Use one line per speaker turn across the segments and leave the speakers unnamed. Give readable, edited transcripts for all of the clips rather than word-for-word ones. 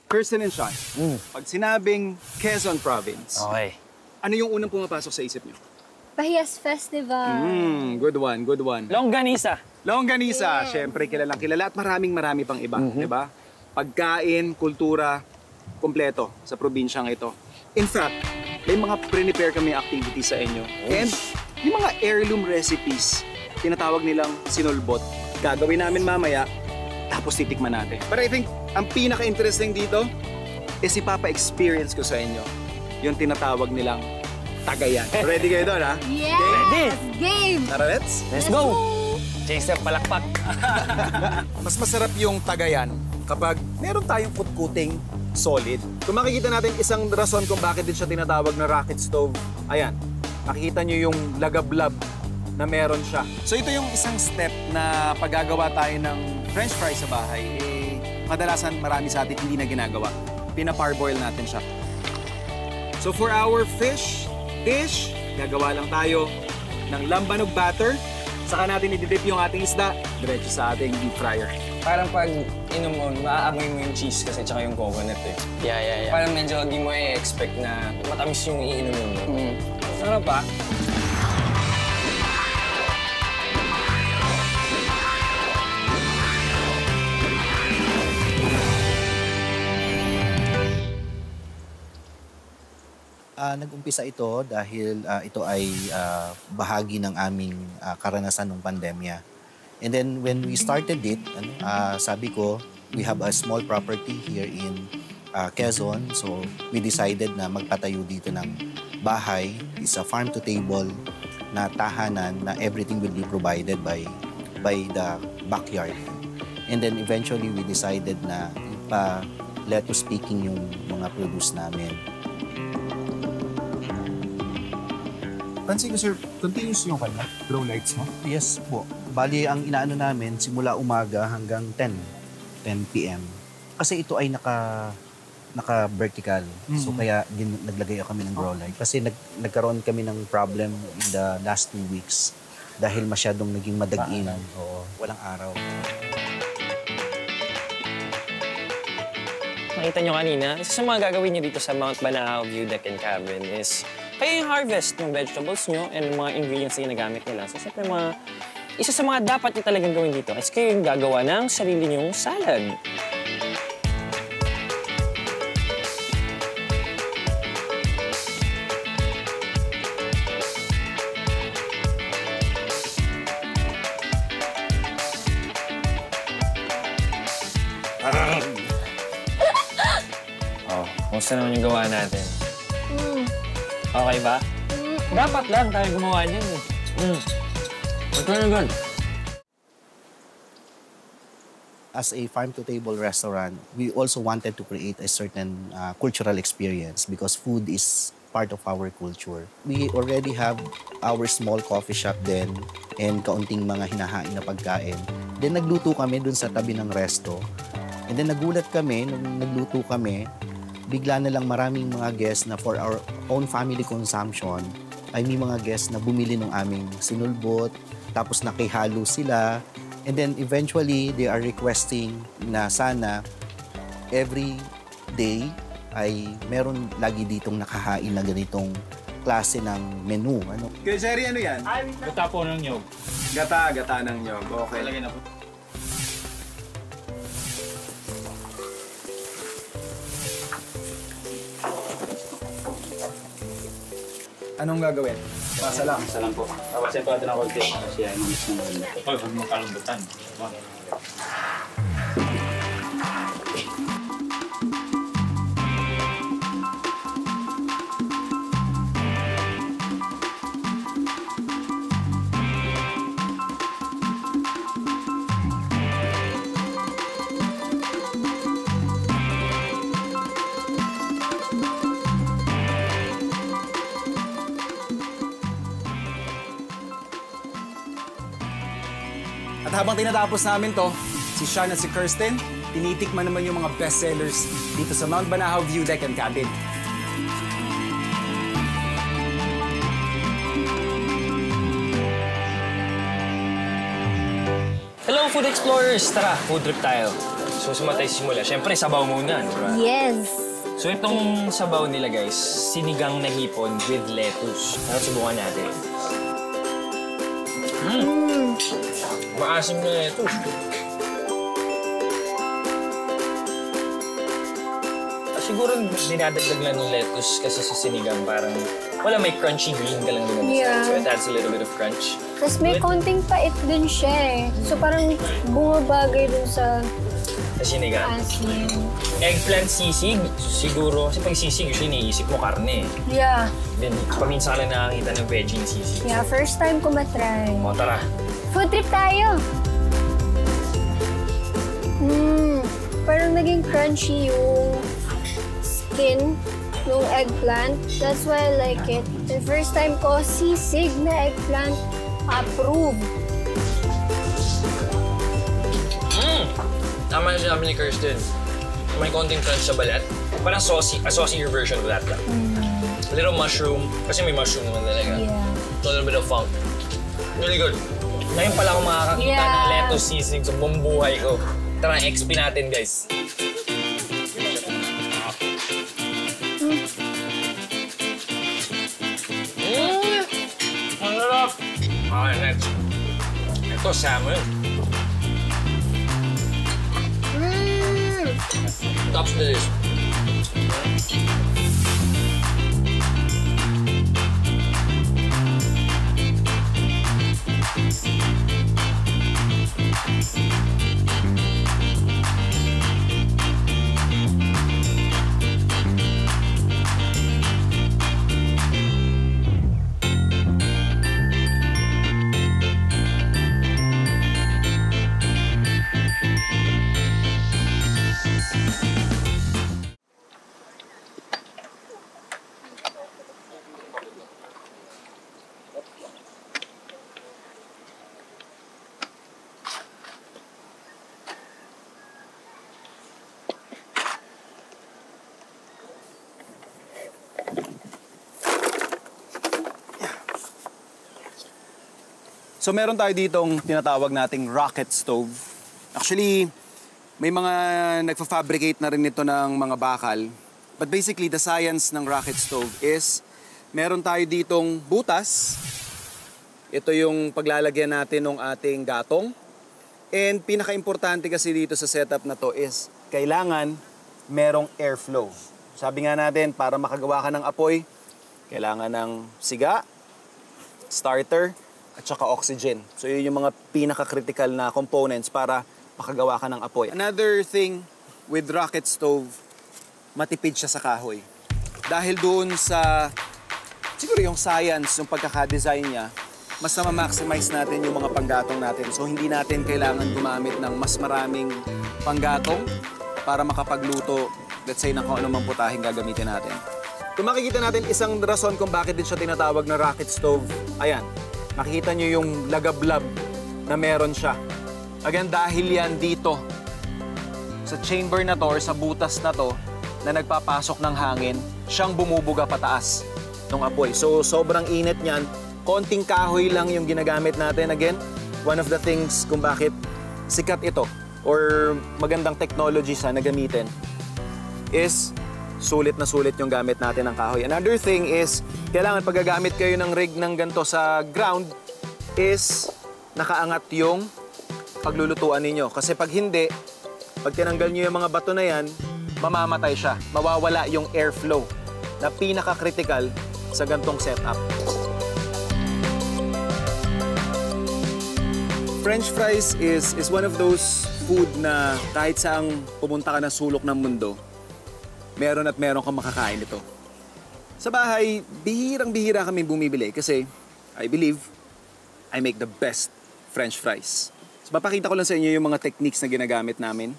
Kirsten and Sean, pag sinabing Quezon Province, ano yung unang pumapasok sa isip niyo?
Pahias Festival.
Good one, good one.
Longganisa.
Longganisa, syempre kilalang kilala at marami pang iba, di ba? Pagkain, kultura, kompleto sa probinsyang ito. In fact, may mga prepare kami activities sa inyo. And yung mga heirloom recipes, tinatawag nilang sinulbot. Gagawin namin mamaya, tapos titikman natin. But I think, ang pinaka-interesting dito is ipapa-experience ko sa inyo yung tinatawag nilang tagayan. Ready kayo doon, ha?
Yes!
Ready?
Game!
Tara, let's
go! Jason, palakpak.
Mas masarap yung tagayan kapag meron tayong kutkuting solid. Kung makikita natin isang rason kung bakit din siya tinatawag na rocket stove, ayan, makikita nyo yung lagablab na meron siya. So ito yung isang step na paggagawa tayo ng french fries sa bahay, kadalasan marami sa atin hindi na ginagawa. Pina-parboil natin siya. So for our fish dish, gagawa lang tayo ng lambanog batter. Saka natin i-dip yung ating isda, diretso sa ating deep fryer.
Parang pag inom mo, maaamoy mo yung cheese kasi tsaka yung coconut eh. Yeah. Parang medyo di mo i-expect na matamis yung iinumin mo. Sarap pa.
Nag-umpisa ito dahil ito ay bahagi ng aming karanasan ng pandemya. And then when we started it, sabi ko, we have a small property here in Quezon. So we decided na magpatayo dito ng bahay. It's a farm-to-table na tahanan na everything will be provided by the backyard. And then eventually we decided na lettuce picking yung mga produce namin.
Pansin ko, sir, continuous yung grow lights mo?
Yes po. Bali, ang inaano namin, simula umaga hanggang 10 p.m. Kasi ito ay naka-vertical. So kaya naglagay kami ng grow light. Kasi nagkaroon kami ng problem in the last 2 weeks dahil masyadong naging madagin. Walang araw.
Nakita nyo kanina, isa sa mga gagawin nyo dito sa Mount Banahaw View Deck and Cabin is kayo yung harvest ng vegetables nyo and mga ingredients na ginagamit nila. So, siyempre, isa sa mga dapat nyo talagang gawin dito is kayo yung gagawa ng sarili nyong salad. Kumusta naman yung gawa natin? Okay ba? Dapat lang tayo gumawa niyan eh. Ito na gan.
As a farm-to-table restaurant, we also wanted to create a certain cultural experience because food is part of our culture. We already have our small coffee shop then and kaunting mga hinahain na pagkain. Then nagluto kami dun sa tabi ng resto. And then nagulat kami, nung nagluto kami, bigla na lang maraming mga guests na for our own family consumption ay may mga guests na bumili ng aming sinulbot, tapos nakihalo sila. And then eventually, they are requesting na sana every day ay meron lagi ditong nakahain na ganitong klase ng menu.
Kaya Jerry, ano yan?
Gata po ng nyog.
Gata ng nyog. Okay.
Lagyan na po.
Anong gagawin? Masa lang.
Isa lang po. Tawasin po natin ng konti. Kasi ay mamis ng ganda. Oy, huwag mong kalambutan.
At habang tinatapos namin to, si Sean at si Kirsten, tinitikman naman yung mga bestsellers dito sa Mount Banahaw View Deck and Cabin.
Hello, food explorers! Tara, food trip tayo. So, sumatay simula. Siyempre, sabaw muna, di ba?
Yes.
So, itong sabaw nila, guys, sinigang na hipon with lettuce. Tara, subukan natin. Maasim na lettuce. Siguro dinadagdag lang ng lettuce kasi sa sinigang parang wala may crunchy green ka lang din.
Yeah.
So it adds a little bit of crunch.
Tapos may konting pait din siya eh. So parang bumabagay dun sa
Sa sinigang.
asin.
Eggplant sisig, siguro. Kasi pag sisig, usually iniisip mo karne.
Yeah.
Then, paminsan ka lang nakakita ng veggie sisig.
Yeah, first time ko matry.
O, tara.
Food trip tayo! Parang naging crunchy yung skin ng eggplant. That's why I like it. The first time ko, sisig na eggplant approved.
Tama na sinabi ni Kirsten. May konting crunch sa balat. Parang saucy, a saucier version of that lang. A little mushroom, kasi may mushroom naman talaga.
Yeah.
A little bit of funk. Really good. Ngayon pala ako makakakita ng lettuce sisig sa buong buhay ko. Tara, XP natin, guys. Ang sarap! Okay, next. Ito, salmon. Tops the dish.
So meron tayo ditong tinatawag nating rocket stove. Actually, may mga nagfa-fabricate na rin nito ng mga bakal. But basically, the science ng rocket stove is meron tayo ditong butas. Ito yung paglalagyan natin ng ating gatong. And pinaka-importante kasi dito sa setup na to is kailangan merong airflow. Sabi nga natin, para makagawa ka ng apoy, kailangan ng siga, starter, at saka oxygen. So yun yung mga pinaka-critical na components para makagawa ka ng apoy. Another thing with rocket stove, matipid siya sa kahoy. Dahil doon sa, siguro yung science, yung pagkaka-design niya, mas na-maximize natin yung mga panggatong natin. So hindi natin kailangan gumamit ng mas maraming panggatong para makapagluto, let's say, ng kung anumang putahing gagamitin natin. Kung makikita natin isang rason kung bakit din siya tinatawag na rocket stove, ayan. Makikita nyo yung lagablab na meron siya. Again, dahil yan dito sa chamber na to or sa butas na to na nagpapasok ng hangin, siyang bumubuga pataas ng apoy. So, sobrang init niyan. Konting kahoy lang yung ginagamit natin. Again, one of the things kung bakit sikat ito or magandang technology sa na gamitin is sulit na sulit yung gamit natin ng kahoy. Another thing is, kailangan pag gagamit kayo ng rig ng ganito sa ground is nakaangat yung paglulutuan ninyo. Kasi pag hindi, pag tinanggal nyo yung mga bato na yan, mamamatay siya. Mawawala yung airflow na pinaka-critical sa gantong setup. French fries is one of those food na kahit saang pumunta ka ng sulok ng mundo, meron at meron kang makakain ito. Sa bahay, bihirang-bihira kami bumibili kasi I believe I make the best French fries. So, papakita ko lang sa inyo yung mga techniques na ginagamit namin,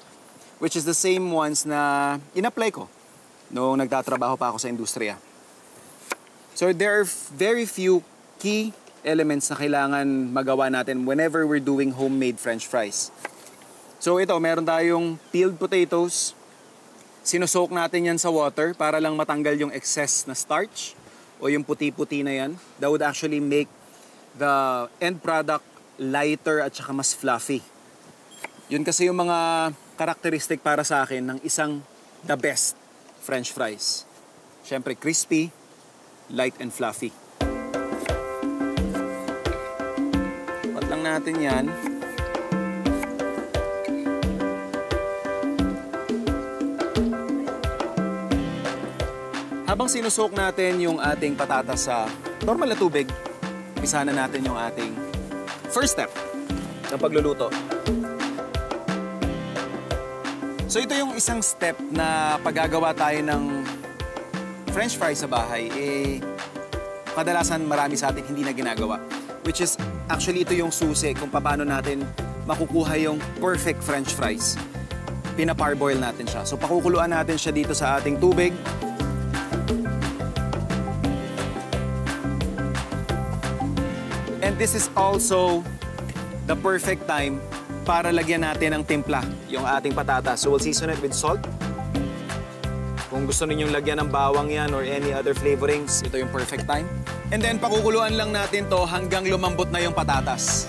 which is the same ones na in-apply ko noong nagtatrabaho pa ako sa industriya. So there are very few key elements na kailangan magawa natin whenever we're doing homemade French fries. So ito, meron tayong peeled potatoes. Sinusoak natin yan sa water para lang matanggal yung excess na starch o yung puti-puti na yan. That would actually make the end product lighter at saka mas fluffy. Yun kasi yung mga characteristic para sa akin ng isang the best French fries. Siyempre, crispy, light and fluffy. Pat lang natin yan. Habang sinusok natin yung ating patatas sa normal na tubig, isa na natin yung ating first step ng pagluluto. So ito yung isang step na paggagawa tayo ng French fries sa bahay, kadalasan marami sa atin hindi na ginagawa. Which is, actually ito yung susi kung paano natin makukuha yung perfect French fries. Pina-parboil natin siya. So pakukuluan natin siya dito sa ating tubig. And this is also the perfect time para lagyan natin ng timpla yung ating patatas. So we'll season it with salt. Kung gusto ninyong lagyan ng bawang yan or any other flavorings, ito yung perfect time. And then pakukuluan lang natin to hanggang lumambot na yung patatas.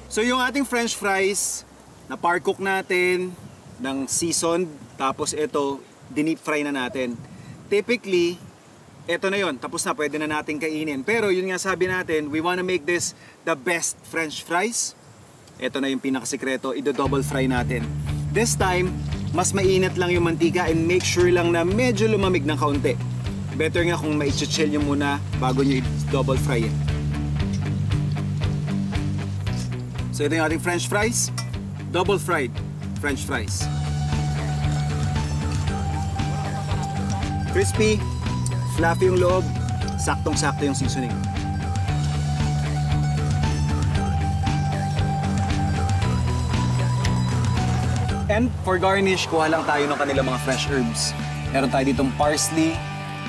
So yung ating French fries, na par cook natin ng seasoned, tapos ito, dinip fry na natin. Typically, eto na yon, tapos na, pwede na natin kainin. Pero yun nga sabi natin, we wanna make this the best French fries. Ito na yung pinakasikreto, i-double fry natin. This time, mas mainit lang yung mantika and make sure lang na medyo lumamig ng kaunti. Better nga kung ma-chill nyo muna bago nyo i-double fry it. So ito yung ating French fries, double fried French fries. Crispy, fluffy yung loob, saktong-sakto yung seasoning. And for garnish, kuha lang tayo ng kanilang mga fresh herbs. Meron tayo ditong parsley,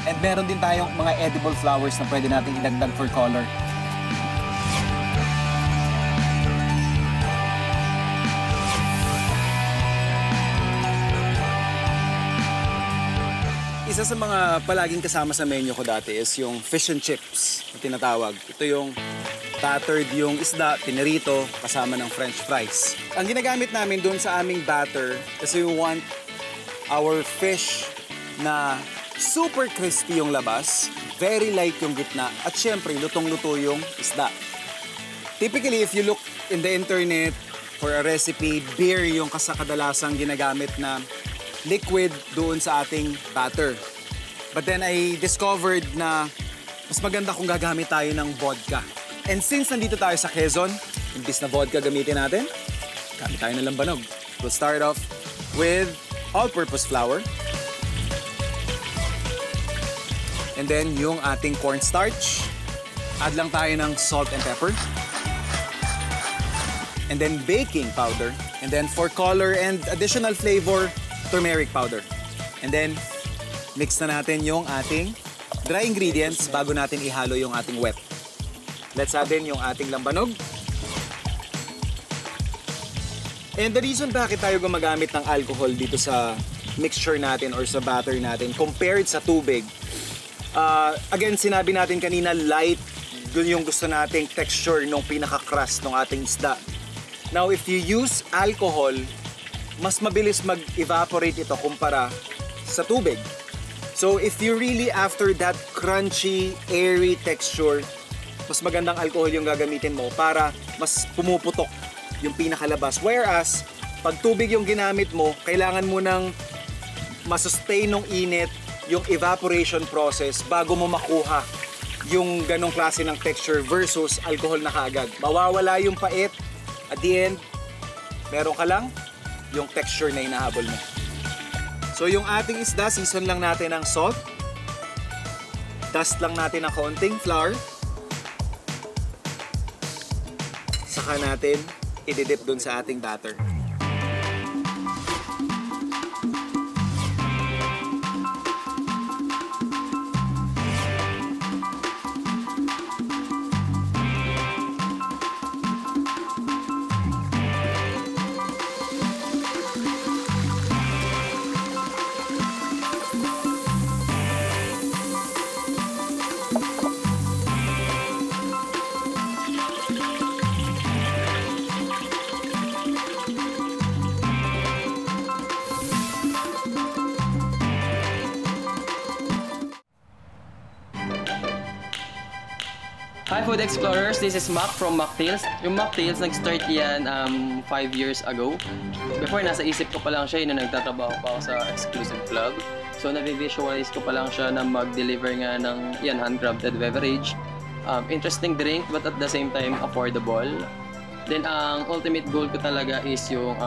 and meron din tayong mga edible flowers na pwede natin idagdag for color. Isa sa mga palaging kasama sa menu ko dati is yung fish and chips na tinatawag. Ito yung battered yung isda, pinirito, kasama ng French fries. Ang ginagamit namin doon sa aming batter kasi we want our fish na super crispy yung labas, very light yung gitna, at syempre lutong-luto yung isda. Typically, if you look in the internet for a recipe, beer yung kadalasan ginagamit na liquid doon sa ating batter. But then I discovered na mas maganda kung gagamit tayo ng vodka. And since nandito tayo sa Quezon, imbis na vodka gamitin natin, gamit tayo ng lambanog. We'll start off with all-purpose flour. And then yung ating cornstarch. Add lang tayo ng salt and pepper. And then baking powder. And then for color and additional flavor, turmeric powder. And then, mix na natin yung ating dry ingredients bago natin ihalo yung ating wet. Let's add in yung ating lambanog. And the reason bakit tayo gumagamit ng alcohol dito sa mixture natin or sa batter natin compared sa tubig, again, sinabi natin kanina, light yung gusto nating texture ng pinaka-crust ng ating isda. Now, if you use alcohol, mas mabilis mag-evaporate ito kumpara sa tubig. So if you really after that crunchy, airy texture, mas magandang alcohol yung gagamitin mo para mas pumuputok yung pinakalabas. Whereas, pag tubig yung ginamit mo, kailangan mo nang masustain ng init yung evaporation process bago mo makuha yung ganong klase ng texture versus alcohol na kaagad. Mawawala yung pait, at the end, meron ka lang yung texture na hinahabol mo. So yung ating isda, season lang natin ng salt. Dust lang natin ng konting flour. Saka natin i-dip dun sa ating batter.
Hi Food Explorers, this is Mac from Mactails. Yung Mactails, nag-start yan 5 years ago. Before, nasa isip ko pa lang siya yun na nagtatrabaho pa ako sa exclusive club. So, nabivisualize ko pa lang siya na mag-deliver nga ng yan, handcrafted beverage. Interesting drink, but at the same time, affordable. Then, ang ultimate goal ko talaga is yung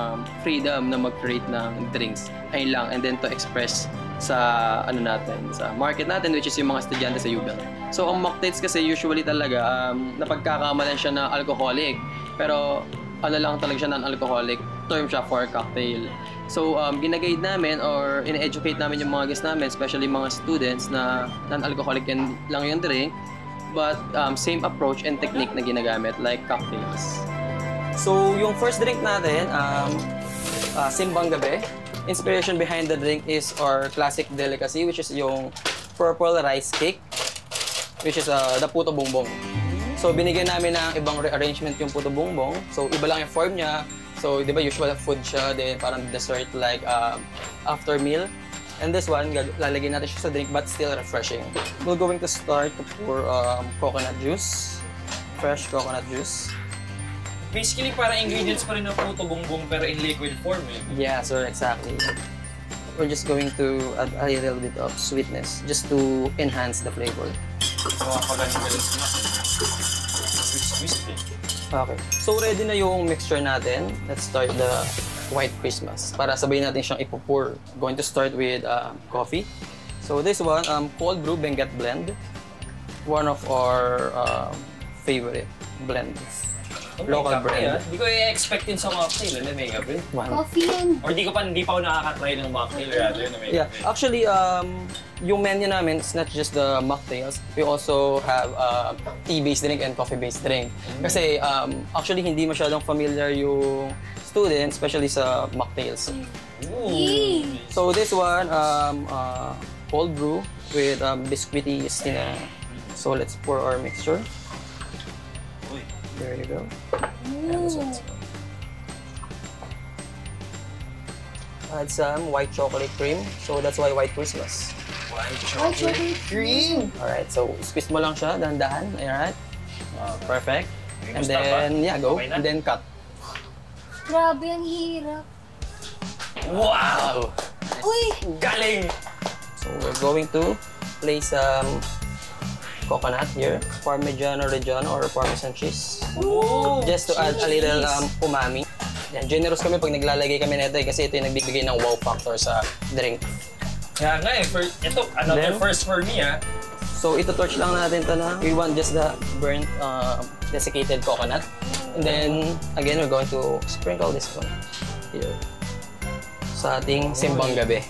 freedom na mag-create ng drinks. Ayun lang, and then to express sa ano natin, sa market natin, which is yung mga estudyante sa UBEL. So, ang mocktails kasi usually talaga, napagkakamalan siya na alcoholic. Pero, ano lang talaga siya non-alcoholic, term siya for cocktail. So, ginaguide namin or in-educate namin yung mga guests namin, especially mga students na non-alcoholic lang yung drink. But, same approach and technique na ginagamit, like cocktails. So, yung first drink natin, Simbang Gabi. Inspiration behind the drink is our classic delicacy, which is yung purple rice cake, which is the puto bongbong. So, binigyan namin ng ibang rearrangement yung puto bongbong. So, iba lang yung form niya. So, di ba, usual food siya, then parang dessert like after meal. And this one, lalagyan natin siya sa drink, but still refreshing. We're going to start to pour coconut juice, fresh coconut juice.
Basically, parang ingredients pa rin ng puto bongbong pero in liquid form eh.
Yeah, sir, exactly. We're just going to add a little bit of sweetness just to enhance the flavor.
So, kapag-galing sila. Squeeze eh.
Okay. So, ready na yung mixture natin. Let's start the White Christmas. Para sabay natin siyang ipo-pour. Going to start with coffee. So, this one, cold brew Benguet blend. One of our favorite blends. Local brand.
Hindi ko i-expect yun sa mocktail na may gabi.
Coffee yan.
Or hindi pa ako nakaka-try ng mocktail rather na may
Yeah,
gabi.
actually, yung menu namin is not just the mocktails. We also have tea-based drink and coffee-based drink. Kasi actually, hindi masyadong familiar yung students, especially sa mocktails.
Yee!
So this one, cold brew with biscuity stina. So let's pour our mixture. There you go. Add some white chocolate cream. So that's why White Christmas.
White
chocolate
cream!
Alright, so squeeze mo lang siya, dahan-dahan. Alright. Perfect.
May
And
gusto
then,
pa?
yeah, go.
Okay na?
And then cut.
Grabe, ang hirap.
Wow!
Uy!
Galing!
So we're going to place some coconut here. Parmigiano Reggiano or Parmesan cheese.
Oh,
Just to add a little umami. Yan, generous kami pag naglalagay kami nito kasi ito yung nagbibigay ng wow factor sa drink.
Kaya nga eh, ito, another
Then,
first for me ah.
So ito torch lang natin ito na. We want just the burnt desiccated coconut. And then, again, we're going to sprinkle this one here sa ating Simbang Gabi.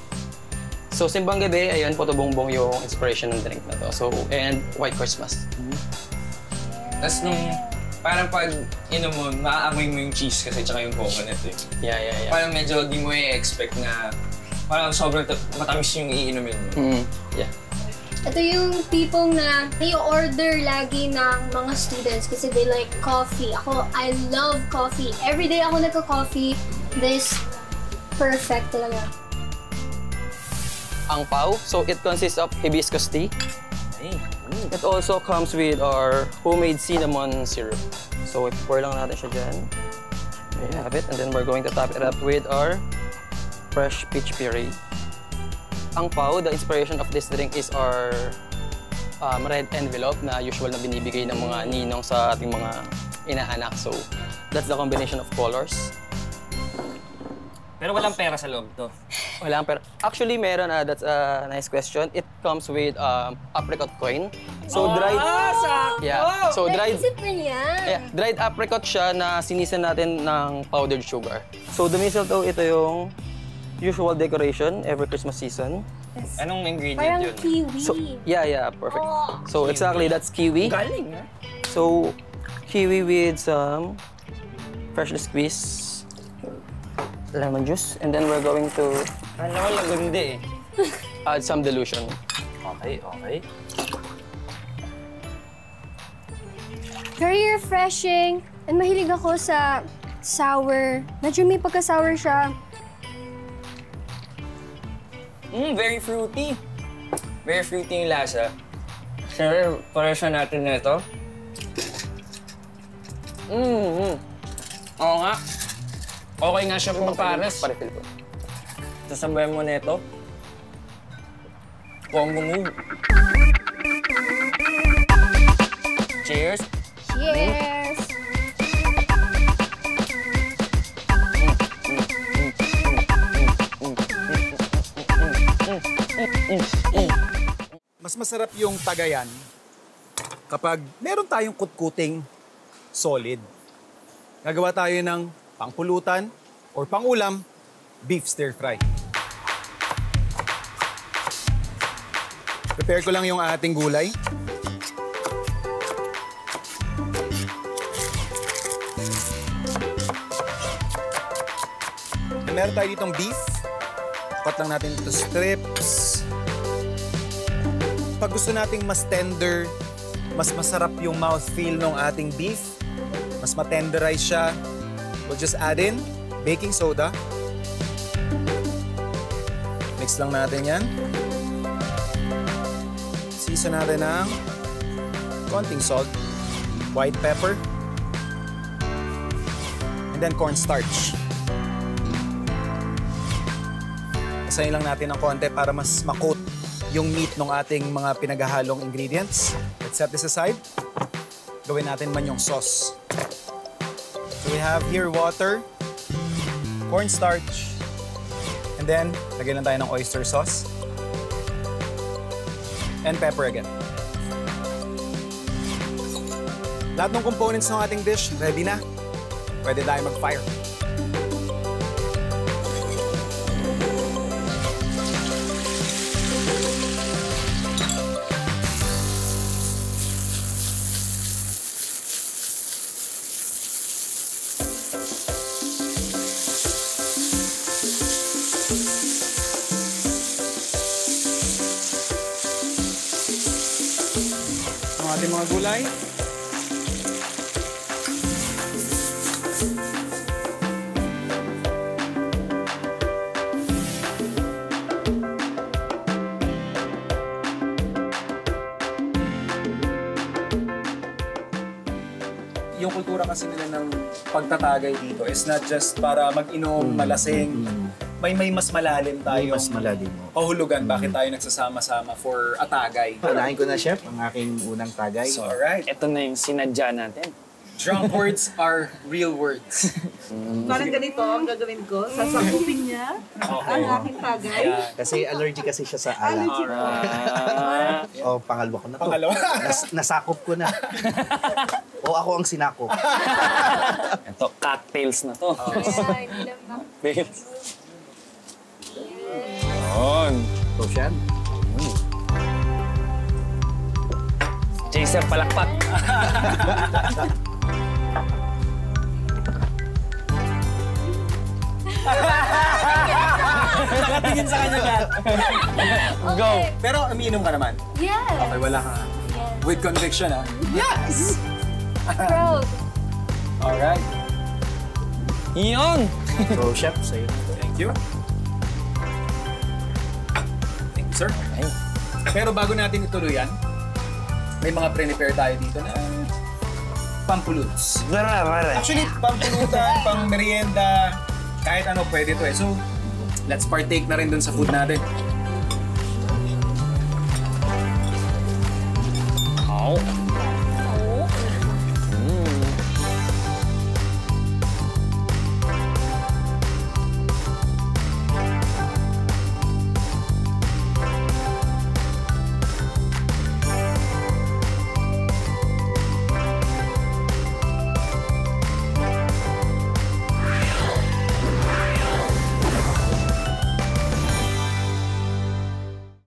So, Simbang Gabi, ayun, puto bongbong yung inspiration ng drink na to. So, and White Christmas.
Tapos nung, parang pag inom mo, maaamoy mo yung cheese kasi tsaka yung coconut eh.
Yeah.
Parang medyo di mo i-expect na parang sobrang matamis yung iinumin mo.
Yeah.
Ito yung tipong na i-order lagi ng mga students kasi they like coffee. Ako, I love coffee. Every day ako nagka-coffee. This, perfect talaga.
Ang pau, so it consists of hibiscus tea.
Ay,
It also comes with our homemade cinnamon syrup. So, pour lang natin siya dyan. There you have it. And then we're going to top it up with our fresh peach puree. Ang pau, the inspiration of this drink is our red envelope na usual na binibigay ng mga ninong sa ating mga inaanak. So, that's the combination of colors.
pero walang pera sa loob to.
Wala pero actually meron that's a nice question. It comes with apricot coin. So dried
sakto!
Yeah. So dried
Naisip ko niyan.
yeah, dried apricot siya na sinisa natin ng powdered sugar. So the mistletoe ito yung usual decoration every Christmas season.
Anong ingredient
Parang
yun?
kiwi.
So yeah, perfect.
Oh.
So exactly that's kiwi.
Galing ha?
So kiwi with some freshly squeezed lemon juice, and then we're going to
Alam ko lang ganda eh.
add some dilution.
Okay.
Very refreshing. And mahilig ako sa sour. Medyo may pagka-sour siya.
Very fruity. Very fruity yung lasa. Siyempre, pareso natin na ito. Oo nga. Okay nga siya kung pares.
Pa-refill po.
Sasabayan mo nito. Combo move. Cheers.
Cheers!
Mas masarap yung tagayan kapag meron tayong kutkuting solid. Gagawa tayo ng pangpulutan or pangulam, beef stir fry. Prepare ko lang yung ating gulay. Meron tayo ditong beef. Cut lang natin ito strips. Pag gusto nating mas tender, mas masarap yung mouthfeel ng ating beef, mas matenderize siya, we'll just add in baking soda. Mix lang natin yan. Season natin ng konting salt, white pepper, and then cornstarch. Asahin lang natin ng konti para mas makot yung meat ng ating mga pinaghahalong ingredients. Let's set this aside. Gawin natin man yung sauce. So we have here water, cornstarch, and then lagyan lang tayo ng oyster sauce. And pepper again. Lahat ng components ng ating dish ready na. Pwede tayo mag-fire. Ang ating mga gulay. Yung kultura kasi nila ng pagtatagay dito is not just para mag-inom, malasing. May mas malalim tayo.
Mas malalim.
Pahulugan bakit tayo nagsasama-sama for a tagay.
Unahin ko na, Chef, ang aking unang tagay.
So, alright.
Ito na yung sinadya natin.
Drunk words are real words.
Parang ganito ang gagawin ko. Sasakupin niya ang aking tagay.
Kasi allergy kasi siya sa alak. O, pangalawa ko na to.
Pangalawa.
Nasakop ko na. O ako ang sinakop.
Ito, cocktails na to. Cocktails. Yun.
So, siyan.
Chaser palakpak.
Nakatingin sa kanya lahat.
Go.
Pero umiinom ka naman.
Yes!
Okay, wala ka. With conviction, ha? Yes!
Proud!
Alright.
Yun.
So, Chef, sa'yo.
Thank you. Thank you, sir.
Ay.
Pero bago natin ituloy yan, may mga prepare tayo dito na pampuluts. Actually, pampulutan, pang merienda, kahit ano pwede to eh. So, let's partake na rin dun sa food natin.